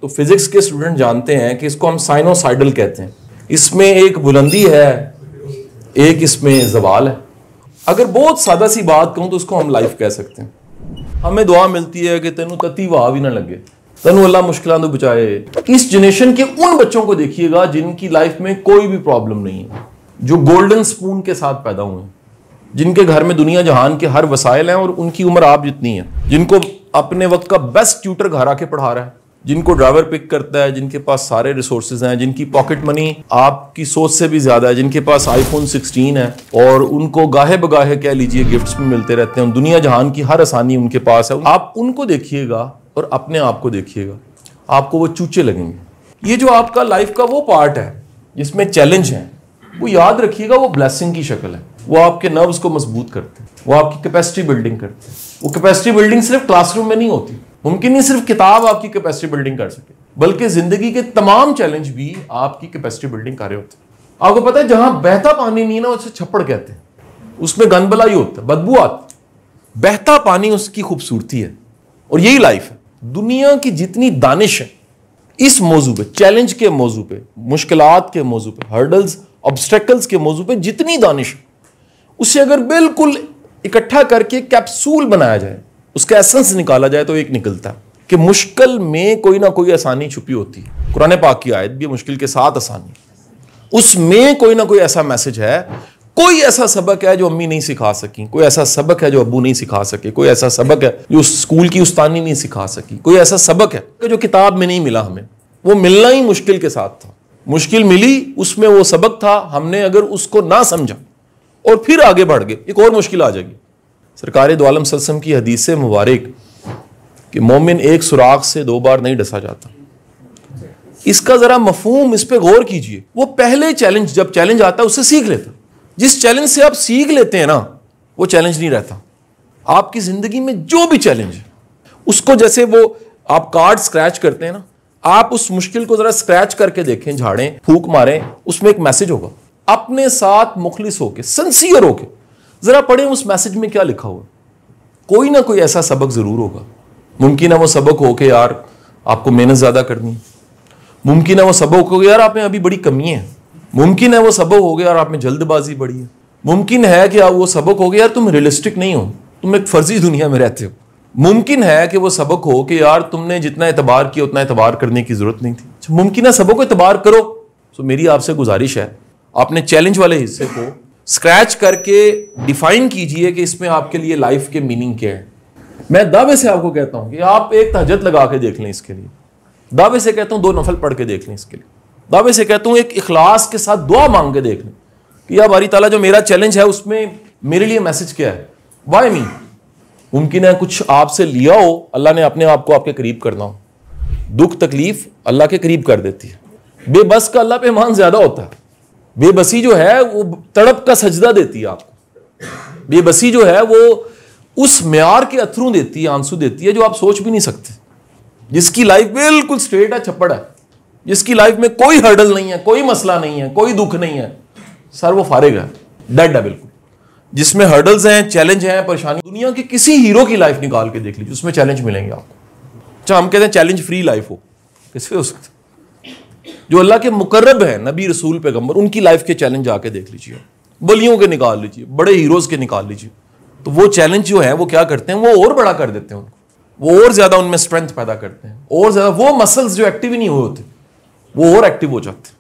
तो फिजिक्स के स्टूडेंट जानते हैं कि इसको हम साइनोसाइडल कहते हैं। इसमें एक बुलंदी है, एक इसमें जवाल है। अगर बहुत सादा सी बात कहूं तो उसको हम लाइफ कह सकते हैं। हमें दुआ मिलती है कि तेनू तती वाह भी ना लगे, तेनू अल्लाह मुश्किलों तो बचाए। इस जनरेशन के उन बच्चों को देखिएगा जिनकी लाइफ में कोई भी प्रॉब्लम नहीं है, जो गोल्डन स्पून के साथ पैदा हुए हैं, जिनके घर में दुनिया जहान के हर वसाइल हैं और उनकी उम्र आप जितनी है, जिनको अपने वक्त का बेस्ट ट्यूटर घर आके पढ़ा रहा है, जिनको ड्राइवर पिक करता है, जिनके पास सारे रिसोर्सेज हैं, जिनकी पॉकेट मनी आपकी सोच से भी ज्यादा है, जिनके पास आईफोन 16 है और उनको गाहे बगाहे कह लीजिए गिफ्ट्स भी मिलते रहते हैं, दुनिया जहान की हर आसानी उनके पास है। आप उनको देखिएगा और अपने आप को देखिएगा, आपको वो चूचे लगेंगे। ये जो आपका लाइफ का वो पार्ट है जिसमें चैलेंज है, वो याद रखिएगा, वो ब्लेसिंग की शक्ल है। वो आपके नर्व्स को मजबूत करते हैं, वो आपकी कैपेसिटी बिल्डिंग करते हैं। वो कैपेसिटी बिल्डिंग सिर्फ क्लासरूम में नहीं होती, मुमकिन नहीं सिर्फ किताब आपकी कैपेसिटी बिल्डिंग कर सके, बल्कि जिंदगी के तमाम चैलेंज भी आपकी कैपेसिटी बिल्डिंग कर रहे होते हैं। आपको पता है जहां बहता पानी नहीं ना, उसे छप्पड़ कहते हैं, उसमें गंदबला ही होता है, बदबू आती। बहता पानी उसकी खूबसूरती है और यही लाइफ है। दुनिया की जितनी दानिश है इस मौजू पे, चैलेंज के मौजू पे, मुश्किलात के मौजू पे, हर्डल्स ऑब्स्टेकल्स के मौजू पे जितनी दानिश है, उसे अगर बिल्कुल इकट्ठा करके कैप्सूल बनाया जाए, उसका एसेंस निकाला जाए, तो एक निकलता है कि मुश्किल में कोई ना कोई आसानी छुपी होती है। कुरान पाक की आयत भी मुश्किल के साथ आसानी, उसमें कोई ना कोई ऐसा मैसेज है, कोई ऐसा सबक है जो अम्मी नहीं सिखा सकी, कोई ऐसा सबक है जो अब्बू नहीं सिखा सके, कोई ऐसा सबक है जो स्कूल की उस्तानी नहीं सिखा सकी, कोई ऐसा सबक है जो किताब में नहीं मिला हमें, वो मिलना ही मुश्किल के साथ था। मुश्किल मिली, उसमें वो सबक था, हमने अगर उसको ना समझा और फिर आगे बढ़ गए, एक और मुश्किल आ जाएगी। सरकार दो आलम सल्लल्लाहु अलैहि वसल्लम की हदीस से मुबारक कि मोमिन एक सुराख से 2 बार नहीं डसा जाता। इसका जरा मफहूम, इस पे गौर कीजिए। वो पहले चैलेंज, जब चैलेंज आता है उससे सीख लेता। जिस चैलेंज से आप सीख लेते हैं ना, वो चैलेंज नहीं रहता। आपकी जिंदगी में जो भी चैलेंज है उसको, जैसे वो आप कार्ड स्क्रैच करते हैं ना, आप उस मुश्किल को जरा स्क्रैच करके देखें, झाड़ें, फूक मारें, उसमें एक मैसेज होगा। अपने साथ मुखलिस होके, सिंसियर होके जरा पढ़ें उस मैसेज में क्या लिखा हुआ। कोई ना कोई ऐसा सबक जरूर होगा। मुमकिन है वो सबक हो कि यार आपको मेहनत ज्यादा करनी है, मुमकिन है वो सबक हो गया यार आप में अभी बड़ी कमी है, मुमकिन है वो सबक हो गया यार आप में जल्दबाजी बड़ी है, मुमकिन है कि वो सबक हो गया यार तुम रियलिस्टिक नहीं हो, तुम एक फर्जी दुनिया में रहते हो, मुमकिन है कि वो सबक हो कि यार तुमने जितना एतबार किया उतना एतबार करने की जरूरत नहीं थी। मुमकिन है सबक को एतबार करो। तो मेरी आपसे गुजारिश है, आपने चैलेंज वाले हिस्से को स्क्रैच करके डिफाइन कीजिए कि इसमें आपके लिए लाइफ के मीनिंग क्या है। मैं दावे से आपको कहता हूं कि आप एक तहज्जुद लगा के देख लें इसके लिए, दावे से कहता हूं 2 नफल पढ़ के देख लें इसके लिए, दावे से कहता हूं एक इखलास के साथ दुआ मांग के देख लें कि या बारी ताला जो मेरा चैलेंज है उसमें मेरे लिए मैसेज क्या है, वाई मी। मुमकिन है कुछ आपसे लिया हो, अल्लाह ने अपने आप को आपके करीब करना हो। दुख तकलीफ अल्लाह के करीब कर देती है। बेबस का अल्लाह पे ईमान ज्यादा होता है। बेबसी जो है वो तड़प का सजदा देती है आपको। बेबसी जो है वो उस म्यार के अथरू देती है, आंसू देती है जो आप सोच भी नहीं सकते। जिसकी लाइफ बिल्कुल स्ट्रेट है, छप्पड़ है, जिसकी लाइफ में कोई हर्डल नहीं है, कोई मसला नहीं है, कोई दुख नहीं है, सर वो फारिग है, डेड है बिल्कुल। जिसमें हर्डल्स हैं, चैलेंज हैं, परेशानी, दुनिया के किसी हीरो की लाइफ निकाल के देख लीजिए, उसमें चैलेंज मिलेंगे आपको। अच्छा, हम कहते हैं चैलेंज फ्री लाइफ हो, किससे हो सकता? जो अल्लाह के मुकर्रब है, नबी रसूल पैगंबर, उनकी लाइफ के चैलेंज आके देख लीजिए, वलियों के निकाल लीजिए, बड़े हीरोज के निकाल लीजिए। तो वो चैलेंज जो है वो क्या करते हैं, वो और बड़ा कर देते हैं उनको, वो और ज्यादा उनमें स्ट्रेंथ पैदा करते हैं, और ज्यादा वो मसल्स जो एक्टिव ही नहीं हुए होते वो और एक्टिव हो जाते हैं।